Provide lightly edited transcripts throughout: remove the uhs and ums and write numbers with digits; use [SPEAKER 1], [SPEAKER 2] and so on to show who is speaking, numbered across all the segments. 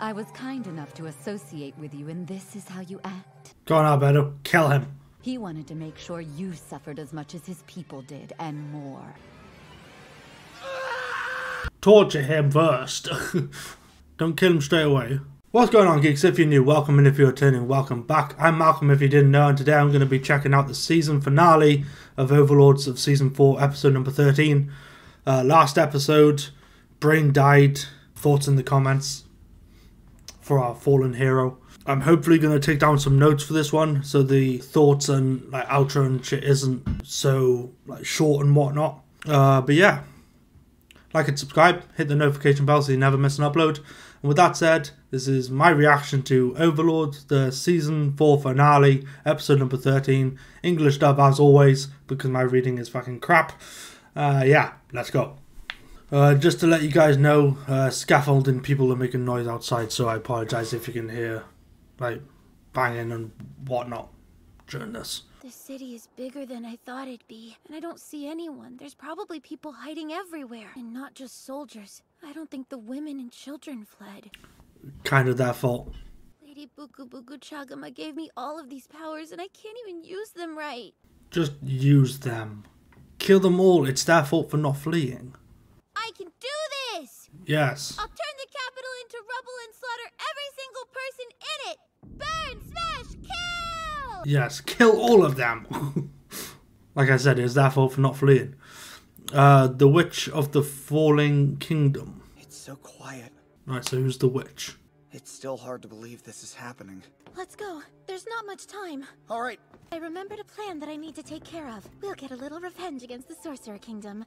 [SPEAKER 1] I was kind enough to associate with you, and this is how you act?
[SPEAKER 2] Go on, Alberto. Kill him.
[SPEAKER 1] He wanted to make sure you suffered as much as his people did, and more.
[SPEAKER 2] Torture him first. Don't kill him straight away. What's going on, geeks? If you're new, welcome, and if you're returning, welcome back. I'm Malcolm, if you didn't know, and today I'm going to be checking out the season finale of Overlords of Season 4, episode number 13. Last episode, Brain died. Thoughts in the comments for our fallen hero. I'm hopefully going to take down some notes for this one, so the thoughts and like outro and shit isn't so like short and whatnot. But yeah, like and subscribe, hit the notification bell so you never miss an upload. And with that said, this is my reaction to Overlord, the season 4 finale, episode number 13. English dub as always, because my reading is fucking crap. Yeah, let's go. Just to let you guys know, scaffolding people are making noise outside, so I apologise if you can hear like banging and whatnot during this.
[SPEAKER 3] The city is bigger than I thought it'd be, and I don't see anyone. There's probably people hiding everywhere, and not just soldiers. I don't think the women and children fled.
[SPEAKER 2] Kind of their fault.
[SPEAKER 3] Lady Buku Buku Chagama gave me all of these powers, and I can't even use them right.
[SPEAKER 2] Just use them. Kill them all. It's their fault for not fleeing.
[SPEAKER 3] I can do this!
[SPEAKER 2] Yes.
[SPEAKER 3] I'll turn the capital into rubble and slaughter every single person in it! Burn, smash, kill!
[SPEAKER 2] Yes, kill all of them. Like I said, it's their fault for not fleeing. The Witch of the Falling Kingdom.
[SPEAKER 4] It's so quiet.
[SPEAKER 2] Right, so who's the witch?
[SPEAKER 4] It's still hard to believe this is happening.
[SPEAKER 3] Let's go. There's not much time.
[SPEAKER 4] All right.
[SPEAKER 3] I remembered a plan that I need to take care of. We'll get a little revenge against the Sorcerer Kingdom.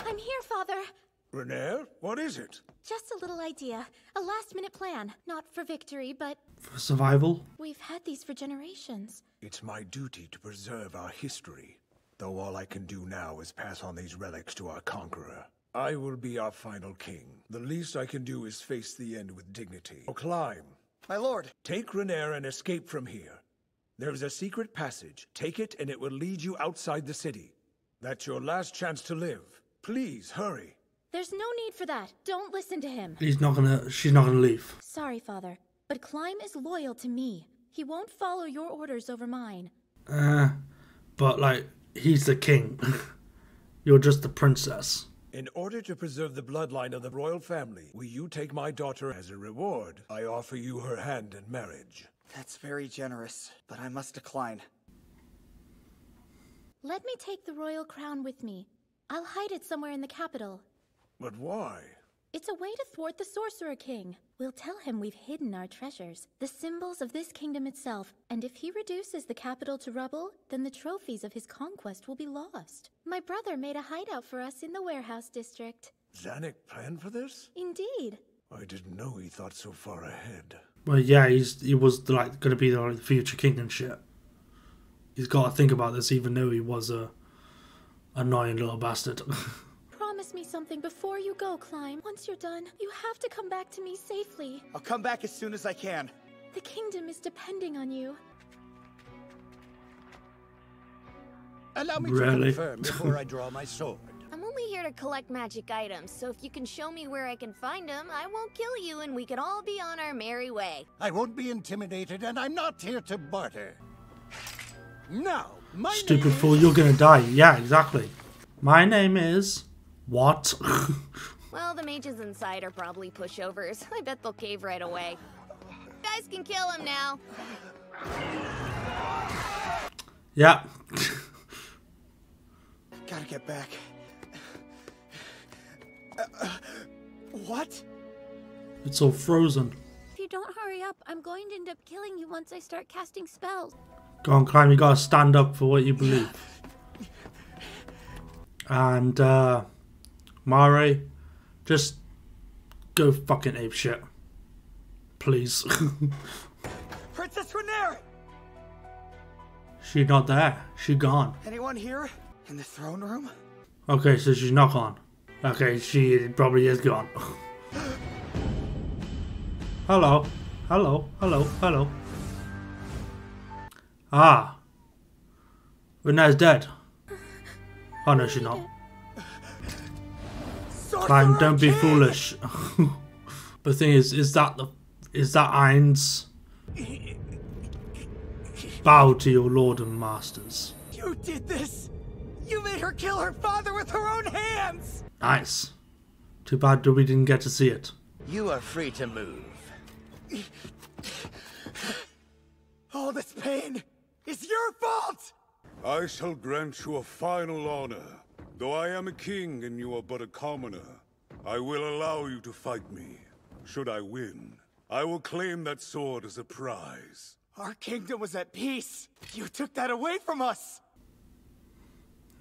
[SPEAKER 3] I'm here, Father.
[SPEAKER 5] Renelle, what is it?
[SPEAKER 3] Just a little idea. A last-minute plan. Not for victory, but...
[SPEAKER 2] For survival?
[SPEAKER 3] We've had these for generations.
[SPEAKER 5] It's my duty to preserve our history, though all I can do now is pass on these relics to our conqueror. I will be our final king. The least I can do is face the end with dignity. Oh, climb.
[SPEAKER 4] My lord.
[SPEAKER 5] Take Renelle and escape from here. There is a secret passage. Take it and it will lead you outside the city. That's your last chance to live. Please, hurry.
[SPEAKER 3] There's no need for that. Don't listen to him.
[SPEAKER 2] She's not gonna leave.
[SPEAKER 3] Sorry, Father, but Climb is loyal to me. He won't follow your orders over mine.
[SPEAKER 2] But like, he's the king. You're just the princess.
[SPEAKER 5] In order to preserve the bloodline of the royal family, will you take my daughter as a reward? I offer you her hand in marriage.
[SPEAKER 4] That's very generous, but I must decline.
[SPEAKER 3] Let me take the royal crown with me. I'll hide it somewhere in the capital.
[SPEAKER 5] But why?
[SPEAKER 3] It's a way to thwart the Sorcerer King. We'll tell him we've hidden our treasures, the symbols of this kingdom itself, and if he reduces the capital to rubble, then the trophies of his conquest will be lost. My brother made a hideout for us in the warehouse district.
[SPEAKER 5] Zanuck planned for this?
[SPEAKER 3] Indeed.
[SPEAKER 5] I didn't know he thought so far ahead.
[SPEAKER 2] Well, yeah, he was like gonna be the future king and shit. He's got to think about this, even though he was a annoying little bastard.
[SPEAKER 3] Promise me something before you go, Climb. Once you're done, you have to come back to me safely.
[SPEAKER 4] I'll come back as soon as I can.
[SPEAKER 3] The kingdom is depending on you.
[SPEAKER 5] Allow me
[SPEAKER 2] Really?
[SPEAKER 5] to confirm before I draw my sword.
[SPEAKER 6] I'm only here to collect magic items, so if you can show me where I can find them, I won't kill you and we can all be on our merry way.
[SPEAKER 5] I won't be intimidated, and I'm not here to barter. Now, my
[SPEAKER 2] Stupid
[SPEAKER 5] name
[SPEAKER 2] fool, you're gonna die. Yeah, exactly. My name is... What?
[SPEAKER 6] Well, the mages inside are probably pushovers. I bet they'll cave right away. You guys can kill him now.
[SPEAKER 2] Yeah.
[SPEAKER 4] Gotta get back. What?
[SPEAKER 2] It's all frozen.
[SPEAKER 3] If you don't hurry up, I'm going to end up killing you once I start casting spells.
[SPEAKER 2] Go on, Climb, you gotta stand up for what you believe. And, Mare, just go fucking apeshit. Please.
[SPEAKER 4] Princess Renelle!
[SPEAKER 2] She not there. She gone.
[SPEAKER 4] Anyone here? In the throne room?
[SPEAKER 2] Okay, so she's not gone. Okay, she probably is gone. Hello. Hello. Hello. Hello. Ah. Renee's dead. Oh no, she's not. Climb, don't be foolish. But the thing is that Is that Ains? Bow to your lord and masters.
[SPEAKER 4] You did this! You made her kill her father with her own hands!
[SPEAKER 2] Nice. Too bad we didn't get to see it.
[SPEAKER 4] You are free to move. All this pain is your fault!
[SPEAKER 5] I shall grant you a final honor. Though I am a king and you are but a commoner, I will allow you to fight me. Should I win, I will claim that sword as a prize.
[SPEAKER 4] Our kingdom was at peace. You took that away from us!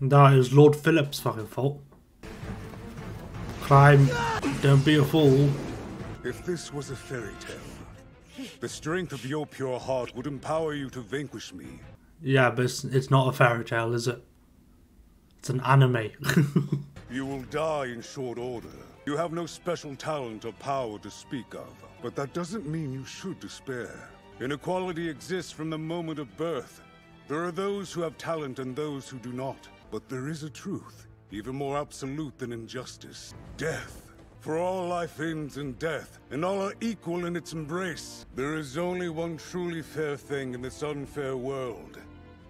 [SPEAKER 2] That is Lord Philip's fucking fault. Climb, don't be a fool.
[SPEAKER 5] If this was a fairy tale, the strength of your pure heart would empower you to vanquish me.
[SPEAKER 2] Yeah, but it's not a fairy tale, is it? It's an anime.
[SPEAKER 5] You will die in short order. You have no special talent or power to speak of, but that doesn't mean you should despair. Inequality exists from the moment of birth. There are those who have talent and those who do not. But there is a truth, even more absolute than injustice. Death. For all life ends in death, and all are equal in its embrace. There is only one truly fair thing in this unfair world,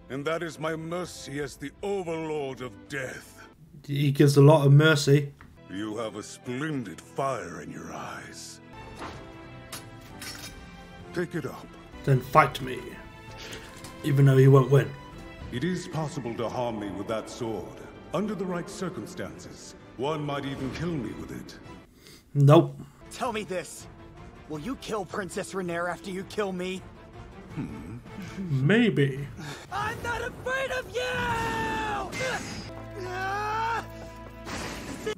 [SPEAKER 5] and that is my mercy as the Overlord of Death.
[SPEAKER 2] He gives a lot of mercy.
[SPEAKER 5] You have a splendid fire in your eyes. Take it up.
[SPEAKER 2] Then fight me. Even though he won't win.
[SPEAKER 5] It is possible to harm me with that sword. Under the right circumstances, one might even kill me with it.
[SPEAKER 2] Nope.
[SPEAKER 4] Tell me this. Will you kill Princess Renair after you kill me?
[SPEAKER 2] Maybe.
[SPEAKER 4] I'm not afraid of you!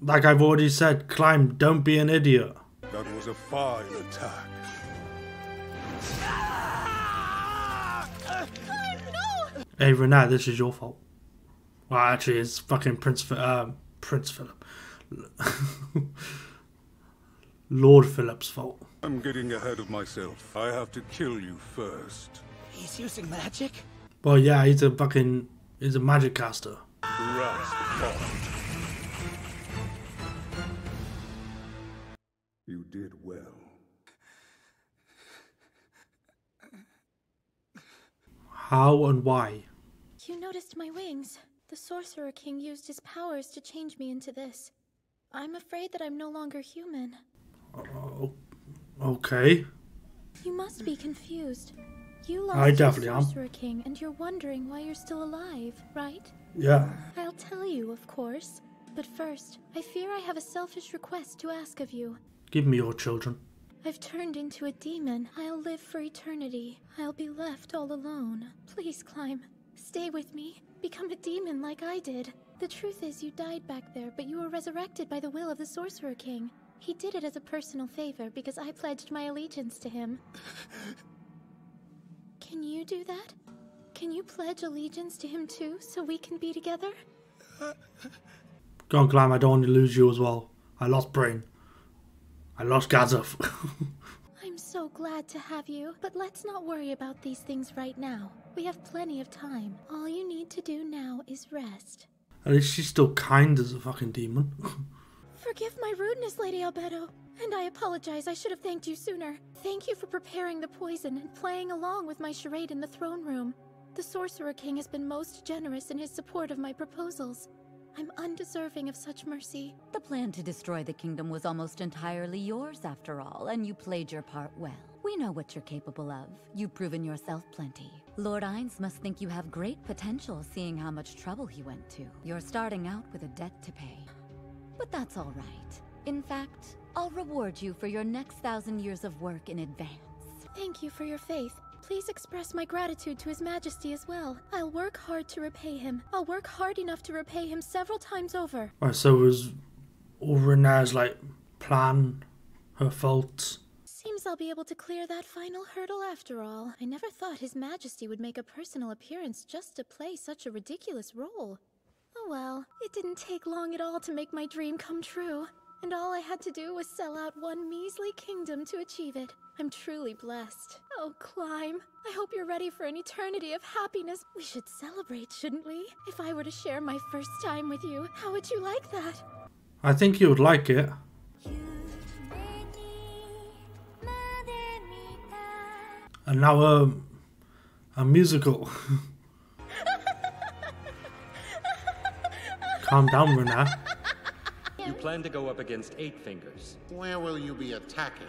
[SPEAKER 2] Like I've already said, Climb, don't be an idiot.
[SPEAKER 5] That was a fine attack.
[SPEAKER 2] Hey Renee, this is your fault. Well, actually, it's fucking Prince Philip. Lord Philip's fault.
[SPEAKER 5] I'm getting ahead of myself. I have to kill you first.
[SPEAKER 4] He's using magic?
[SPEAKER 2] Well, yeah, he's a magic caster.
[SPEAKER 5] You did well.
[SPEAKER 2] How and why?
[SPEAKER 3] You noticed my wings. The Sorcerer King used his powers to change me into this. I'm afraid that I'm no longer human.
[SPEAKER 2] Okay.
[SPEAKER 3] You must be confused. You
[SPEAKER 2] I
[SPEAKER 3] lost
[SPEAKER 2] definitely
[SPEAKER 3] your
[SPEAKER 2] am.
[SPEAKER 3] Sorcerer King, and you're wondering why you're still alive, right?
[SPEAKER 2] Yeah.
[SPEAKER 3] I'll tell you, of course. But first, I fear I have a selfish request to ask of you.
[SPEAKER 2] Give me your children.
[SPEAKER 3] I've turned into a demon. I'll live for eternity. I'll be left all alone. Please, Climb. Stay with me. Become a demon like I did. The truth is you died back there, but you were resurrected by the will of the Sorcerer King. He did it as a personal favor because I pledged my allegiance to him. Can you do that? Can you pledge allegiance to him too, so we can be together?
[SPEAKER 2] Go on, Climb, I don't want to lose you as well. I lost Brain. I lost Gazef.
[SPEAKER 3] I'm so glad to have you, but let's not worry about these things right now. We have plenty of time. All you need to do now is rest.
[SPEAKER 2] At least she's still kind as a fucking demon.
[SPEAKER 3] Forgive my rudeness, Lady Albedo. And I apologize, I should have thanked you sooner. Thank you for preparing the poison and playing along with my charade in the throne room. The Sorcerer King has been most generous in his support of my proposals. I'm undeserving of such mercy.
[SPEAKER 1] The plan to destroy the kingdom was almost entirely yours after all, and you played your part well. We know what you're capable of. You've proven yourself plenty. Lord Ains must think you have great potential, seeing how much trouble he went to. You're starting out with a debt to pay. But that's all right. In fact, I'll reward you for your next 1,000 years of work in advance.
[SPEAKER 3] Thank you for your faith. Please express my gratitude to His Majesty as well. I'll work hard to repay him. I'll work hard enough to repay him several times over.
[SPEAKER 2] Right, so was all Renee's like plan her fault?
[SPEAKER 3] Seems I'll be able to clear that final hurdle after all. I never thought His Majesty would make a personal appearance just to play such a ridiculous role. Oh well, it didn't take long at all to make my dream come true. And all I had to do was sell out one measly kingdom to achieve it. I'm truly blessed. Oh, Climb, I hope you're ready for an eternity of happiness. We should celebrate, shouldn't we? If I were to share my first time with you, how would you like that?
[SPEAKER 2] I think you would like it. And now a musical. Calm down, Renee.
[SPEAKER 7] You plan to go up against 8 Fingers.
[SPEAKER 8] Where will you be attacking?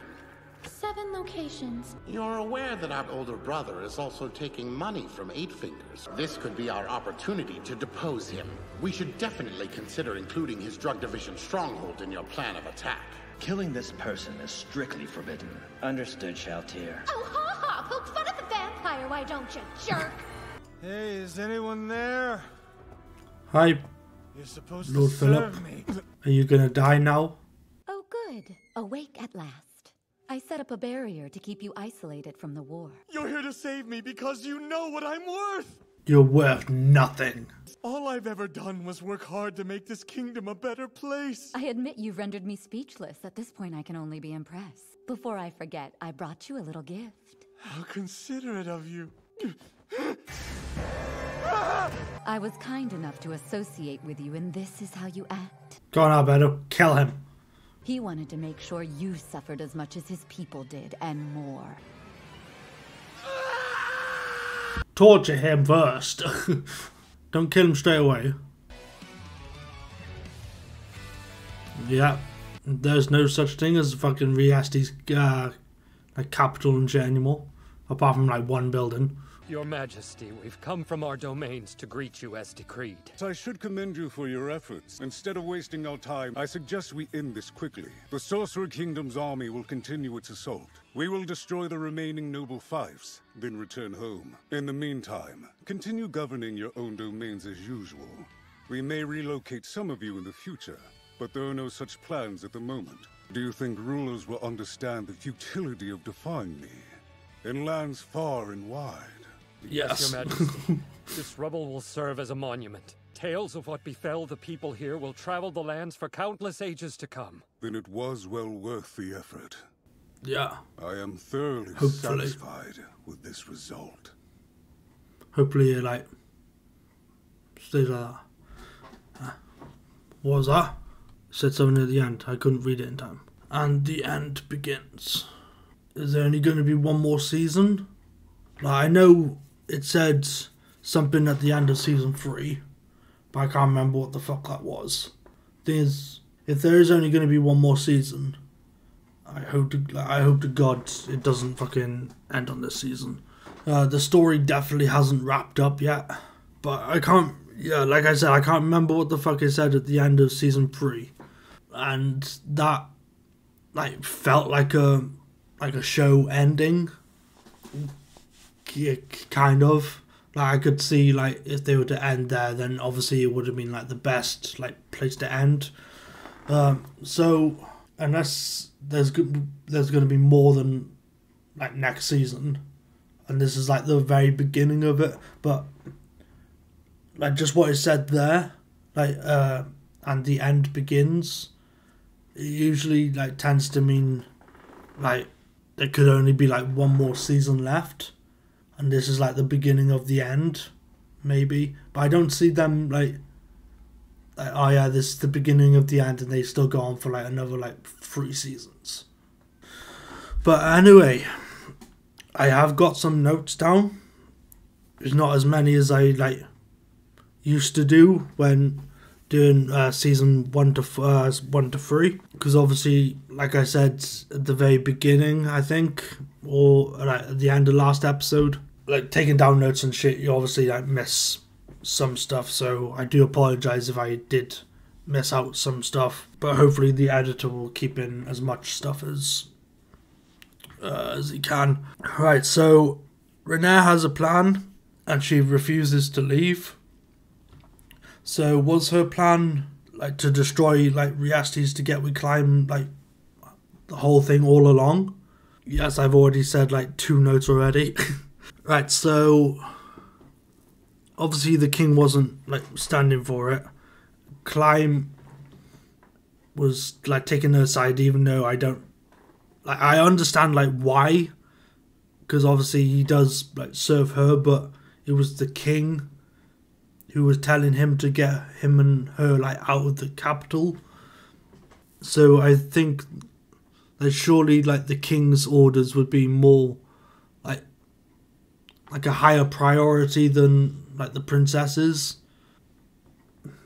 [SPEAKER 3] 7 locations.
[SPEAKER 8] You're aware that our older brother is also taking money from 8 Fingers. This could be our opportunity to depose him. We should definitely consider including his drug division stronghold in your plan of attack.
[SPEAKER 9] Killing this person is strictly forbidden. Understood, Shaltir.
[SPEAKER 6] Oh, ha ha! Poke fun at the vampire, why don't you, jerk?
[SPEAKER 4] Hey, is anyone there?
[SPEAKER 2] Hi,
[SPEAKER 4] You're supposed
[SPEAKER 2] Lord
[SPEAKER 4] to
[SPEAKER 2] Philip.
[SPEAKER 4] serve me.
[SPEAKER 2] Are you gonna die now?
[SPEAKER 1] Oh, good. Awake at last. I set up a barrier to keep you isolated from the war.
[SPEAKER 4] You're here to save me because you know what I'm worth.
[SPEAKER 2] You're worth nothing.
[SPEAKER 4] All I've ever done was work hard to make this kingdom a better place.
[SPEAKER 1] I admit you've rendered me speechless. At this point, I can only be impressed. Before I forget, I brought you a little gift.
[SPEAKER 4] How considerate of you.
[SPEAKER 1] I was kind enough to associate with you, and this is how you act.
[SPEAKER 2] Go on, Alberto. Kill him.
[SPEAKER 1] He wanted to make sure you suffered as much as his people did, and more.
[SPEAKER 2] Torture him first. Don't kill him straight away. Yeah. There's no such thing as fucking Riasti's like capital and shit anymore. Apart from like one building.
[SPEAKER 7] Your Majesty, we've come from our domains to greet you as decreed.
[SPEAKER 10] I should commend you for your efforts. Instead of wasting our time, I suggest we end this quickly. The Sorcerer Kingdom's army will continue its assault. We will destroy the remaining noble fiefs, then return home. In the meantime, continue governing your own domains as usual. We may relocate some of you in the future, but there are no such plans at the moment. Do you think rulers will understand the futility of defying me? In lands far and wide.
[SPEAKER 2] Yes.
[SPEAKER 7] Your Majesty. This rubble will serve as a monument. Tales of what befell the people here will travel the lands for countless ages to come.
[SPEAKER 10] Then it was well worth the effort.
[SPEAKER 2] Yeah.
[SPEAKER 10] I am thoroughly
[SPEAKER 2] Hopefully.
[SPEAKER 10] satisfied with this result.
[SPEAKER 2] Hopefully it like stays like that. What was that? It said something at the end. I couldn't read it in time. And the end begins. Is there only going to be one more season? Like, I know it said something at the end of season 3, but I can't remember what the fuck that was. Thing is, if there is only going to be one more season, I hope to God it doesn't fucking end on this season. The story definitely hasn't wrapped up yet, but I can't. Yeah, like I said, I can't remember what the fuck it said at the end of season 3, and that like felt like a show ending. Yeah, kind of. Like I could see like if they were to end there, then obviously it would have been like the best like place to end. So unless there's going to be more than like next season, and this is like the very beginning of it, but like just what it said there, like and the end begins, it usually like tends to mean like there could only be like one more season left. And this is like the beginning of the end, maybe. But I don't see them like oh yeah, this is the beginning of the end, and they still go on for like another like 3 seasons. But anyway, I have got some notes down. There's not as many as I like used to do when doing season 1 to 3, because obviously, like I said at the very beginning, I think, or like at the end of last episode, like taking down notes and shit, you obviously like miss some stuff, so I do apologize if I did miss out some stuff, but hopefully the editor will keep in as much stuff as he can. Right, so Renee has a plan and she refuses to leave. So was her plan like to destroy like Riastes to get we climb like the whole thing all along? Yes, I've already said like 2 notes already. Right, so obviously the king wasn't like standing for it. Climb was like taking her side, even though I don't like, I understand like why, because obviously he does like serve her, but it was the king who was telling him to get him and her like out of the capital. So I think that surely like the king's orders would be more like like a higher priority than like the princesses.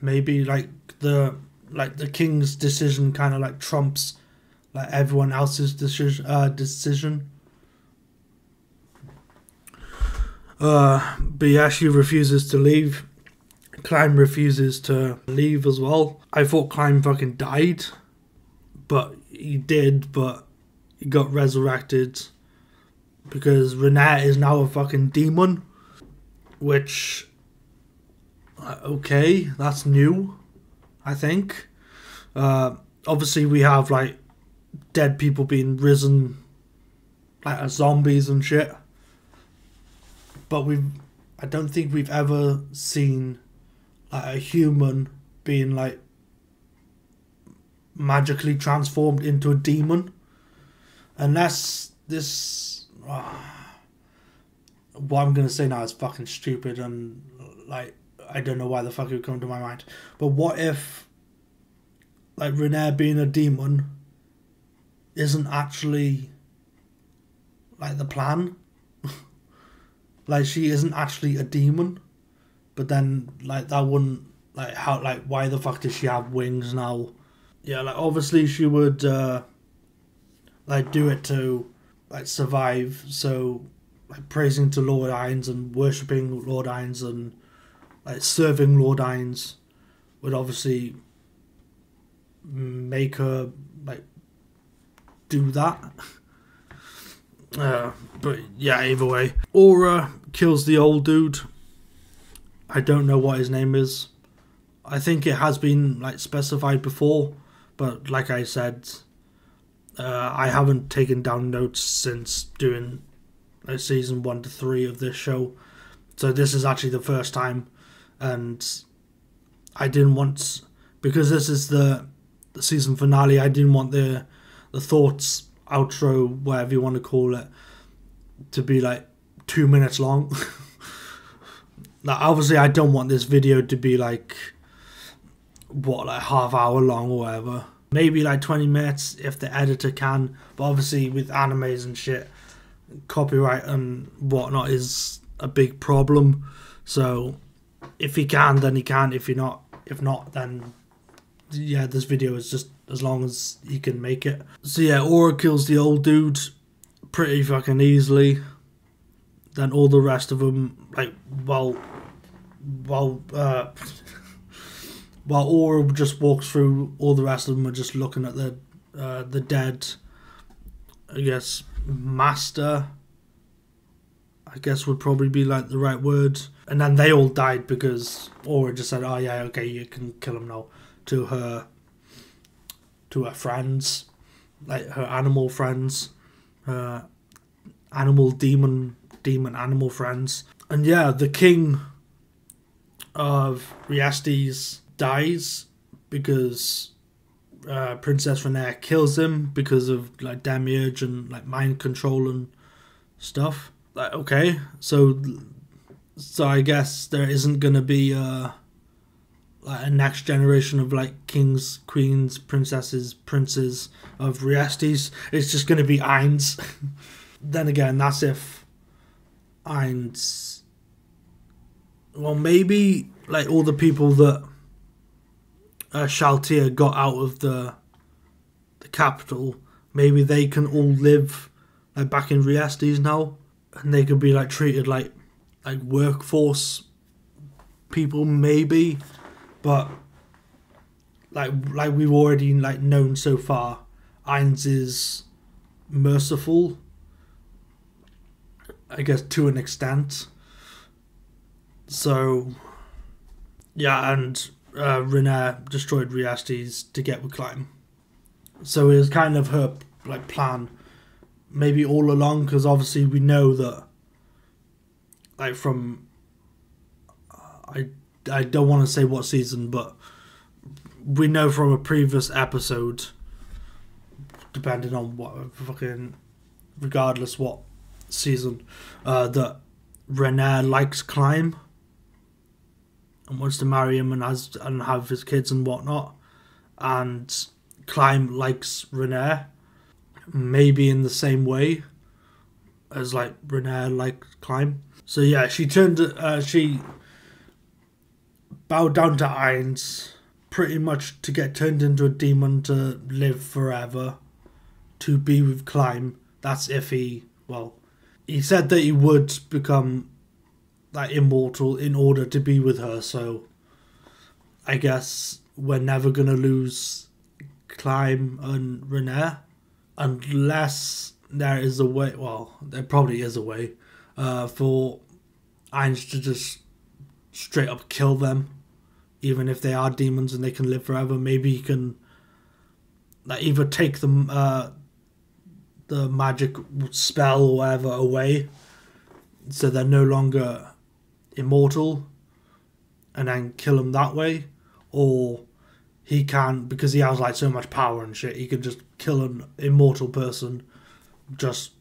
[SPEAKER 2] Maybe like the king's decision kind of like trumps like everyone else's decision. But yeah, she refuses to leave. Climb refuses to leave as well. I thought Climb fucking died, but he did, but he got resurrected because Renee is now a fucking demon, which, okay, that's new, I think. Obviously we have like dead people being risen like as zombies and shit, but I don't think we've ever seen like a human being like magically transformed into a demon, unless this what I'm gonna say now is fucking stupid and like I don't know why the fuck it would come to my mind, but what if like Renee being a demon isn't actually like the plan? Like she isn't actually a demon, but then like that wouldn't like how like why the fuck does she have wings now? Yeah, like obviously she would like do it to like survive, so like praising to Lord Ains and worshipping Lord Ains and like serving Lord Ains would obviously make her like do that. But yeah, either way, Aura kills the old dude. I don't know what his name is. I think it has been like specified before, but like I said, I haven't taken down notes since doing like season 1 to 3 of this show, so this is actually the first time, and I didn't want, because this is the season finale, I didn't want the thoughts outro, whatever you want to call it, to be like 2 minutes long. Now, obviously I don't want this video to be like what, like half hour long or whatever. Maybe like 20 minutes if the editor can, but obviously with animes and shit, copyright and whatnot is a big problem. So if he can, then he can. If not, then yeah, this video is just as long as he can make it. So yeah, Aura kills the old dude pretty fucking easily. Then all the rest of them, like, while Aura just walks through, all the rest of them are just looking at the dead, I guess, master, I guess would probably be like the right word. And then they all died because Aura just said, oh yeah, okay, you can kill him now, to her friends, like her animal friends, animal demon animal friends. And yeah, the king of Riestes dies because Princess Renee kills him because of like demiurge and like mind control and stuff. Like, okay, so I guess there isn't gonna be like a next generation of like kings, queens, princesses, princes of Riestes. It's just gonna be Ains. Then again, that's if Ains, well, maybe like all the people that Shaltir got out of the capital, maybe they can all live like back in Riestes now, and they could be like treated like workforce people, maybe. But like we've already like known so far, Ains is merciful, I guess, to an extent. So yeah, and Renee destroyed Riestes to get with Climb. So it was kind of her like plan, maybe all along, because obviously we know that like from I don't want to say what season, but we know from a previous episode, depending on what fucking, regardless what season, that Renee likes Climb and wants to marry him and have his kids and whatnot, and Climb likes Renee, maybe in the same way. as like Renee like climb. So yeah, she bowed down to Ains pretty much to get turned into a demon to live forever, to be with Climb. That's if he said that he would become like immortal in order to be with her, so I guess we're never gonna lose Climb and Renee unless there is a way, well, there probably is a way for Ains to just straight up kill them, even if they are demons and they can live forever. Maybe he can like either take them the magic spell or whatever away, so they're no longer immortal, and then kill them that way, or he can, because he has like so much power and shit, he can just kill an immortal person just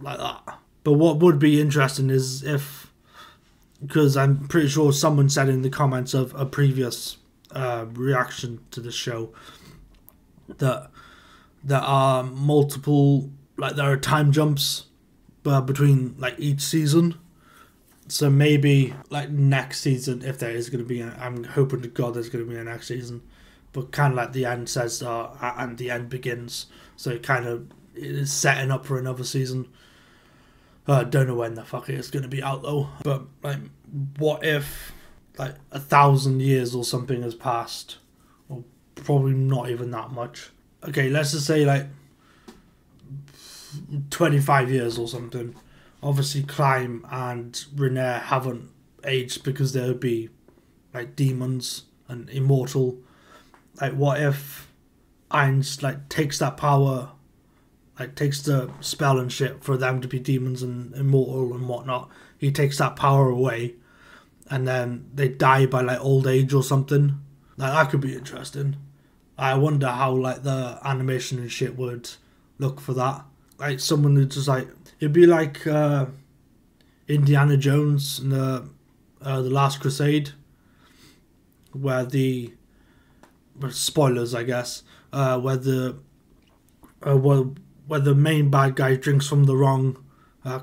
[SPEAKER 2] like that. But what would be interesting is if, because I'm pretty sure someone said in the comments of a previous reaction to the show that there are multiple, like there are time jumps between like each season. So maybe like next season, if there is going to be, I'm hoping to God there's going to be a next season, but kind of like the end says, and the end begins. So it kind of is setting up for another season. Don't know when the fuck it is going to be out though. But like, what if like 1,000 years or something has passed, or probably not even that much. Okay, let's just say like 25 years or something. Obviously, Climb and Renee haven't aged because they would be like demons and immortal. Like, what if Ains like takes that power, like takes the spell and shit for them to be demons and immortal and whatnot? He takes that power away, and then they die by like old age or something. Like, that could be interesting. I wonder how like the animation and shit would look for that. Like someone who just like, it'd be like Indiana Jones in the Last Crusade, where the spoilers, I guess, where the main bad guy drinks from the wrong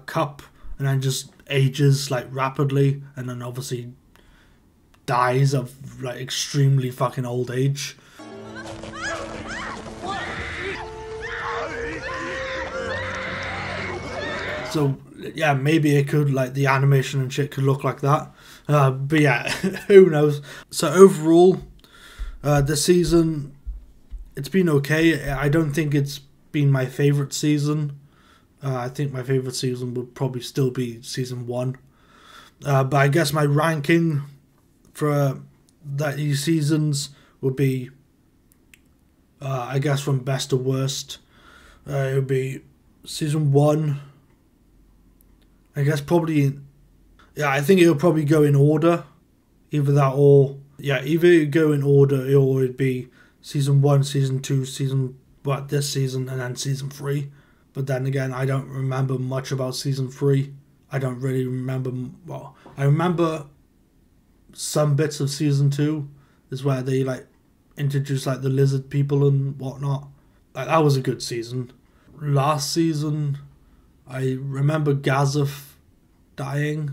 [SPEAKER 2] cup and then just ages like rapidly, and then obviously dies of like extremely fucking old age. So yeah, maybe it could, like the animation and shit could look like that. But yeah, who knows. So overall, the season, it's been okay. I don't think it's been my favourite season. I think my favourite season would probably still be season 1. But I guess my ranking for these seasons would be, I guess from best to worst, it would be season 1. I guess probably, yeah, I think it'll probably go in order. Either that or, yeah, either it go in order or it'd be season 1, season 2, this season, and then season 3. But then again, I don't remember much about season 3. I don't really remember, well, I remember some bits of season 2 is where they like introduced like the lizard people and whatnot. Like, that was a good season. Last season, I remember Gazeth dying.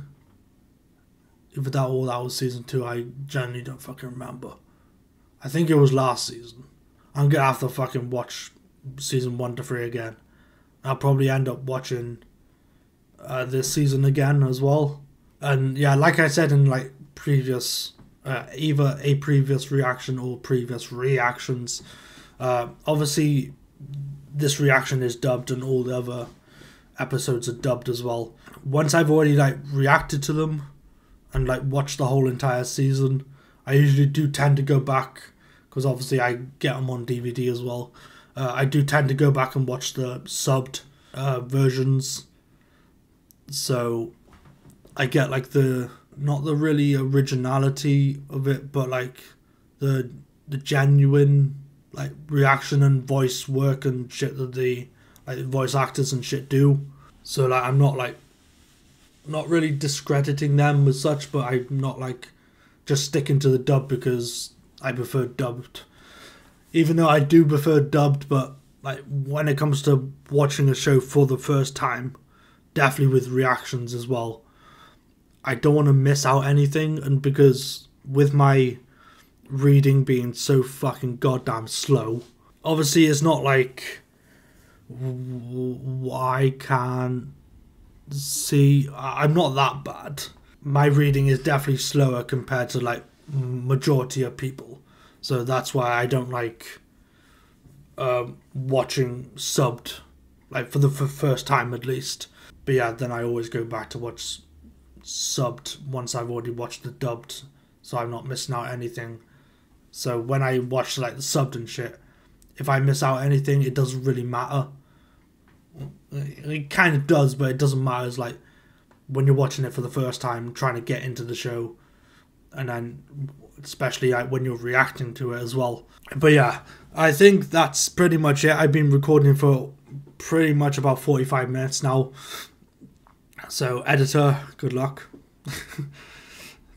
[SPEAKER 2] Either that or that was season 2. I generally don't fucking remember. I think it was last season. I'm gonna have to fucking watch season 1 to 3 again. I'll probably end up watching this season again as well. And yeah, like I said in like previous, either a previous reaction or previous reactions, obviously this reaction is dubbed and all the other episodes are dubbed as well. Once I've already like reacted to them and like watched the whole entire season, I usually do tend to go back, because obviously I get them on DVD as well. I do tend to go back and watch the subbed versions, so I get like the, not the really originality of it, but like the genuine like reaction and voice work and shit that the like voice actors and shit do. So like, I'm not like, not really discrediting them as such, but I'm not like just sticking to the dub because I prefer dubbed. Even though I do prefer dubbed, but like when it comes to watching a show for the first time, definitely with reactions as well. I don't want to miss out anything, and because with my reading being so fucking goddamn slow, obviously it's not like I can't see. I'm not that bad. My reading is definitely slower compared to like majority of people, so that's why I don't like watching subbed, like for the first time at least. But yeah, then I always go back to watch subbed once I've already watched the dubbed, so I'm not missing out anything. So when I watch like the subbed and shit, if I miss out anything, it doesn't really matter. It kind of does, but it doesn't matter. It's like when you're watching it for the first time, trying to get into the show, and then especially like when you're reacting to it as well. But yeah, I think that's pretty much it. I've been recording for pretty much about 45 minutes now. So editor, good luck.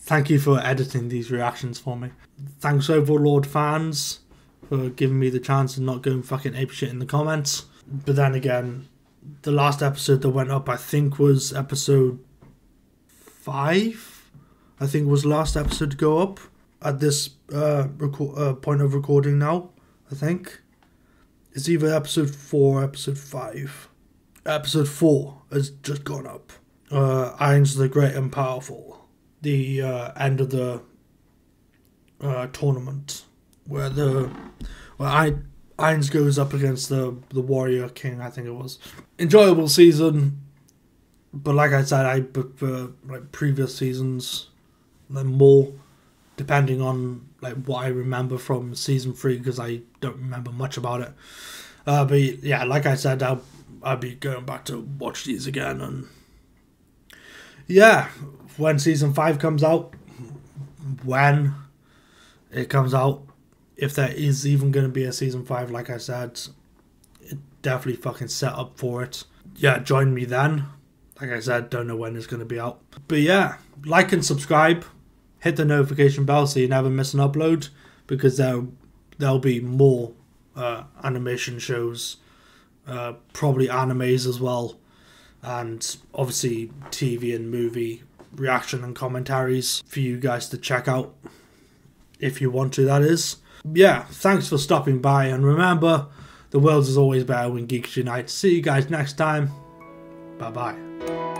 [SPEAKER 2] Thank you for editing these reactions for me. Thanks Overlord fans for giving me the chance and not going fucking apeshit in the comments. But then again, the last episode that went up, I think was episode 5. I think was the last episode to go up at this point of recording now. I think it's either episode 4 or episode 5. Episode 4 has just gone up. Ains the Great and Powerful. The end of the tournament where Ains goes up against the Warrior King, I think it was. Enjoyable season, but like I said, I prefer like previous seasons more, depending on like what I remember from season 3, because I don't remember much about it. But yeah, like I said, I'll be going back to watch these again, and yeah, when season 5 comes out, when it comes out, if there is even going to be a season 5, like I said, it definitely fucking set up for it. Yeah, join me then. Like I said, don't know when it's going to be out. But yeah, like and subscribe. Hit the notification bell so you never miss an upload, because there'll be more animation shows, probably animes as well, and obviously TV and movie reaction and commentaries for you guys to check out if you want to, that is. Yeah, thanks for stopping by, and remember, the world is always better when geeks unite. See you guys next time. Bye bye.